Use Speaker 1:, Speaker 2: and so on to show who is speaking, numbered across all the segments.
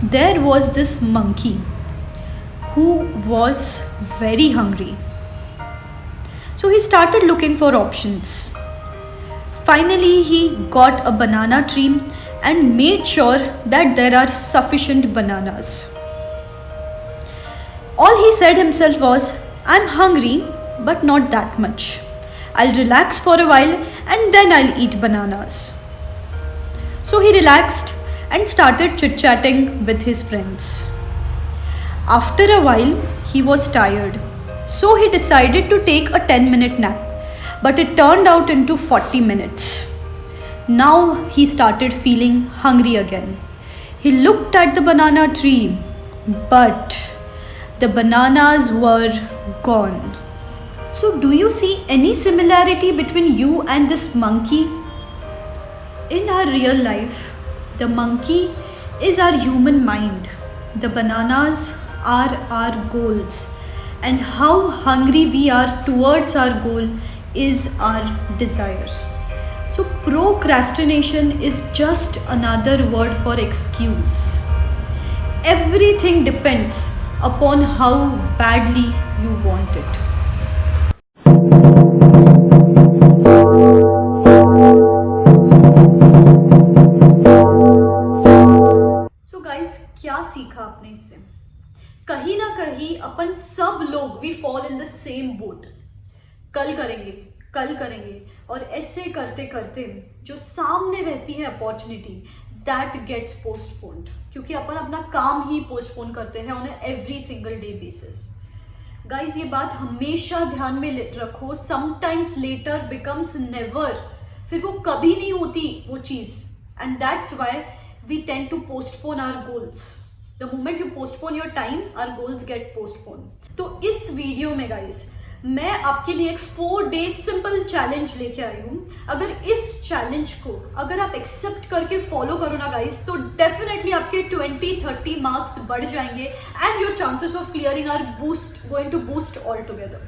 Speaker 1: There was this monkey who was very hungry. So he started looking for options. Finally, he got a banana tree and made sure that there are sufficient bananas. All he said himself was, I'm hungry, but not that much. I'll relax for a while and then I'll eat bananas. So he relaxed and started chit chatting with his friends. After a while, he was tired, so he decided to take a 10-minute nap, but it turned out into 40 minutes. Now he started feeling hungry again. He looked at the banana tree, but the bananas were gone. So, do you see any similarity between you and this monkey? In our real life, the monkey is our human mind. The bananas are our goals. And how hungry we are towards our goal is our desire. So, procrastination is just another word for excuse. Everything depends upon how badly you want it. So guys, क्या सीखा आपने इससे? कहीं ना कहीं अपन सब लोग we fall in the same boat. कल करेंगे, कल करेंगे, और ऐसे करते करते जो सामने रहती है अपॉर्चुनिटी दैट गेट्स पोस्टपोन्ड, क्योंकि अपन अपना काम ही पोस्टपोन करते हैं on every single day basis. Guys, ये बात हमेशा ध्यान में रखो. Sometimes later becomes never. फिर वो कभी नहीं होती वो चीज़, and that's why we tend to postpone our goals. The moment you postpone your time, our goals get postpone. तो इस वीडियो में गाइज मैं आपके लिए एक 4 डेज सिंपल चैलेंज लेके आई हूँ. अगर इस चैलेंज को अगर आप एक्सेप्ट करके फॉलो करो ना गाइस, तो डेफिनेटली आपके 20-30 मार्क्स बढ़ जाएंगे and your chances of clearing are going to boost all together.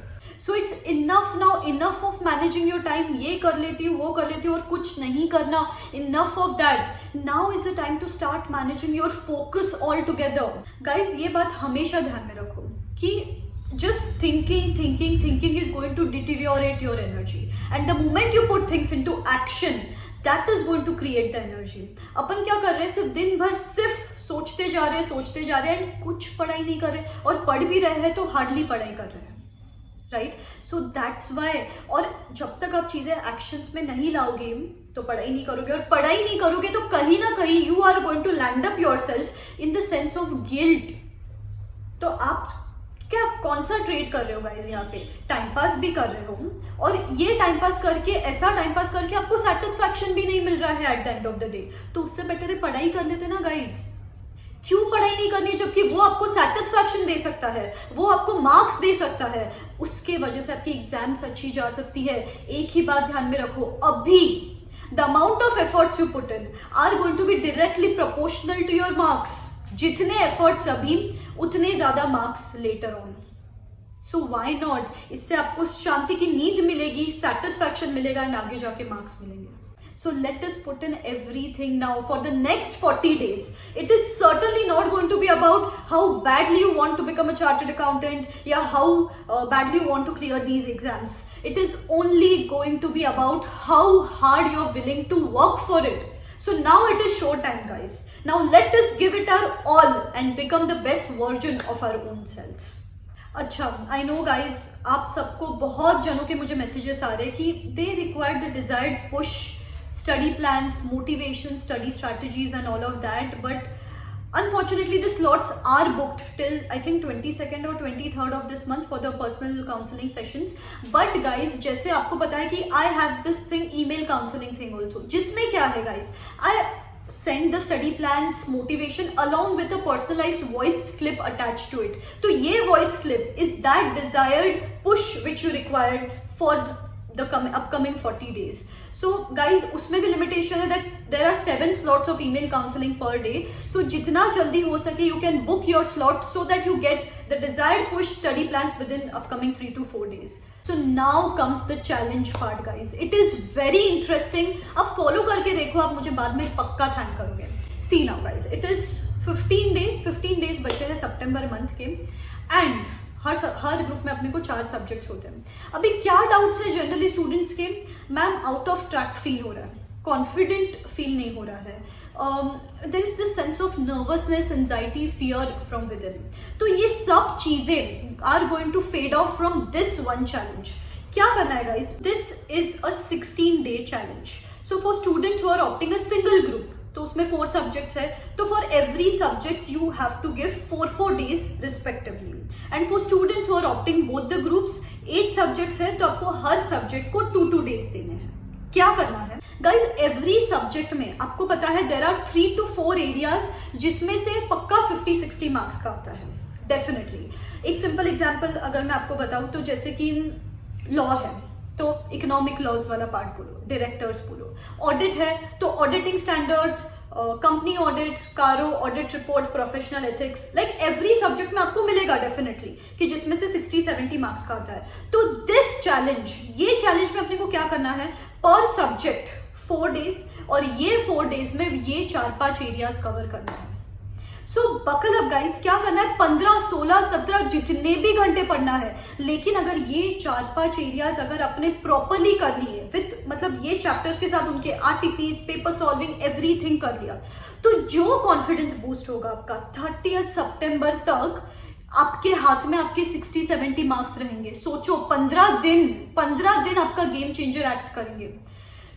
Speaker 1: So it's enough now, enough of managing your time. ये कर लेती हूँ, वो कर लेती हूँ और कुछ नहीं करना. Enough of that. Now is the time to start managing your focus all together. Guys, ये बात हमेशा ध्यान में रखो कि just thinking is going to deteriorate your energy, and the moment you put things into action, that is going to create the energy. अपन क्या कर रहे हैं, सिर्फ दिन भर सिर्फ सोचते जा रहे हैं एंड कुछ पढ़ाई नहीं कर रहे, और पढ़ भी रहे हैं तो हार्डली पढ़ाई कर रहे हैं, राइट? So that's why. और जब तक आप चीज़ें एक्शंस में नहीं लाओगे तो पढ़ाई नहीं करोगे, और पढ़ाई नहीं करोगे तो कहीं ना कहीं you are going to land up yourself in the sense of guilt. तो आप क्या कौन सा ट्रेड कर रहे हो गाइज? यहाँ पे टाइम पास भी कर रहे हो, और ये टाइम पास करके, ऐसा टाइम पास करके आपको सेटिस्फैक्शन भी नहीं मिल रहा है at the end of the day. तो उससे बेटर है पढ़ाई कर लेते ना गाइज. क्यों पढ़ाई नहीं करनी, जबकि वो आपको सेटिस्फैक्शन दे सकता है, वो आपको मार्क्स दे सकता है, उसके वजह से आपकी एग्जाम्स अच्छी जा सकती है. एक ही बात ध्यान में रखो, अभी the amount of efforts you put in are going to be directly proportional to your marks. जितने एफर्ट्स अभी, उतने ज्यादा marks later on. So why not? इससे आपको शांति की नींद मिलेगी, सेटिस्फैक्शन मिलेगा एंड आगे जाके मार्क्स मिलेंगे. So let us put in everything now for the next 40 days. It is certainly not going to be about how badly you want to become a chartered accountant या how badly you want to clear these exams. It is only going to be about how hard you are willing to work for it. So now it is show time, guys. Now let us give it our all and become the best version of our own selves. अच्छा, I know guys, आप सबको बहुत जनों के मुझे messages आ रहे हैं कि they require the desired push, study plans, motivation, study strategies and all of that, but unfortunately the slots are booked till I think 22nd or 23rd of this month for the personal counseling sessions. But guys, जैसे आपको पता है कि I have this thing, email counseling thing also, जिसमें क्या है guys, I send the study plans, motivation along with a personalized voice clip attached to it. तो ये voice clip is that desired push which you required for the upcoming 40 days. So guys, उसमें भी limitation है that there are 7 slots of email counseling per day. So जितना जल्दी हो सके you can book your slot so that you get the desired push study plans within upcoming 3 to 4 days. So now comes the challenge part guys. It is very interesting. अब follow करके देखो, आप मुझे बाद में पक्का थैंक करोगे. See now guys, it is 15 days बचे हैं सितंबर मंथ के, एंड हर ग्रुप में अपने को 4 सब्जेक्ट्स होते हैं। अभी क्या डाउट्स है जनरली स्टूडेंट्स के, ma'am out of track feel हो रहा है, कॉन्फिडेंट फील नहीं हो रहा है, there is this sense of nervousness, anxiety, fear from within. तो ये सब चीजें are going to fade off from this one challenge. क्या करना है guys, this is a 16-day challenge. So for students who are opting a single group, तो उसमें 4 subjects है, तो for every subjects you have to give 4 days respectively. And for students who are opting both the groups, 8 subjects है, तो आपको हर subject को 2 days देने हैं। क्या करना है गाइज, एवरी सब्जेक्ट में आपको पता है देयर आर 3 to 4 एरियाज जिसमें से पक्का 50-60 मार्क्स का आता है डेफिनेटली। एक सिंपल एग्जांपल अगर मैं आपको बताऊं तो जैसे कि लॉ है तो इकोनॉमिक लॉज वाला पार्ट बोलो, डायरेक्टर्स बोलो, ऑडिट है तो ऑडिटिंग स्टैंडर्ड्स, कंपनी ऑडिट, कारो audit report, professional ethics, like every subject में आपको मिलेगा डेफिनेटली कि जिसमें से 60-70 मार्क्स का आता है। तो दिस चैलेंज, ये चैलेंज में अपने को क्या करना है, पर सब्जेक्ट 4 days, और ये 4 days में ये 4-5 एरियाज कवर करना है। सो बकल अप गाइस, क्या करना है, 15, 16, 17 जितने भी घंटे पढ़ना है, लेकिन अगर ये 4-5 एरियाज अगर आपने प्रॉपरली कर लिए विथ मतलब ये चैप्टर्स के साथ उनके आरटीपीज, पेपर सॉल्विंग, एवरीथिंग कर लिया, तो जो कॉन्फिडेंस बूस्ट होगा आपका 30 सितंबर तक, आपके हाथ में आपके 60-70 मार्क्स रहेंगे। सोचो 15 दिन आपका गेम चेंजर एक्ट करेंगे।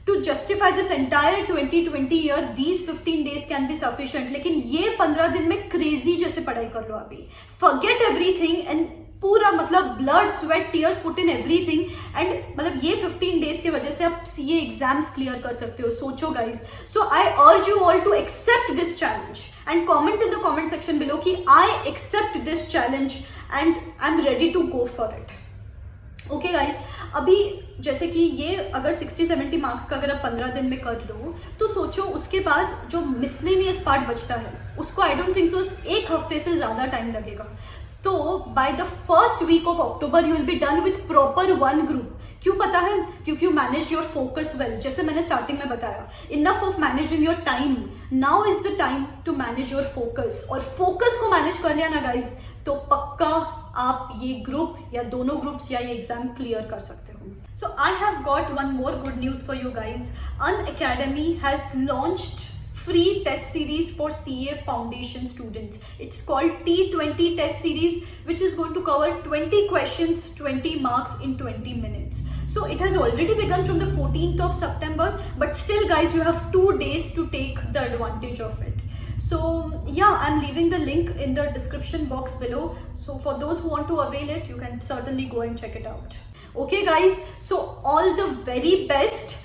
Speaker 1: To justify this entire 2020 year, these 15 days can be sufficient. लेकिन ये 15 दिन में क्रेजी जैसे पढ़ाई कर लो अभी, forget everything and पूरा मतलब blood, sweat, tears put in everything, and मतलब ये 15 days के वजह से आप CA एग्जाम्स क्लियर कर सकते हो। सोचो guys, so I urge you all to accept this challenge and comment in the comment section below कि I accept this challenge and I'm ready to go for it. Okay guys, अभी जैसे कि ये अगर 60-70 मार्क्स का अगर आप 15 दिन में कर लो, तो सोचो उसके बाद जो मिसलेनियस पार्ट बचता है उसको आई डोंट थिंक सो 1 हफ्ते से ज़्यादा टाइम लगेगा। तो by the first week of October you will be done with proper 1 group. क्यों पता है, क्योंकि you manage your focus well, जैसे मैंने स्टार्टिंग में बताया, enough of managing your time, now is the time to manage your focus. और focus को मैनेज कर लिया ना गाइज, तो पक्का आप ये ग्रुप या दोनों ग्रुप्स या ये एग्जाम क्लियर कर सकते हो। So I have got one more good news for you guys. Unacademy has launched free test series for CA foundation students. It's called T20 test series, which is going to cover 20 questions, 20 marks in 20 minutes. So it has already begun from the 14th of September, but still guys, you have 2 days to take the advantage of it. So yeah, I'm leaving the link in the description box below. So for those who want to avail it, you can certainly go and check it out. Okay guys, so all the very best.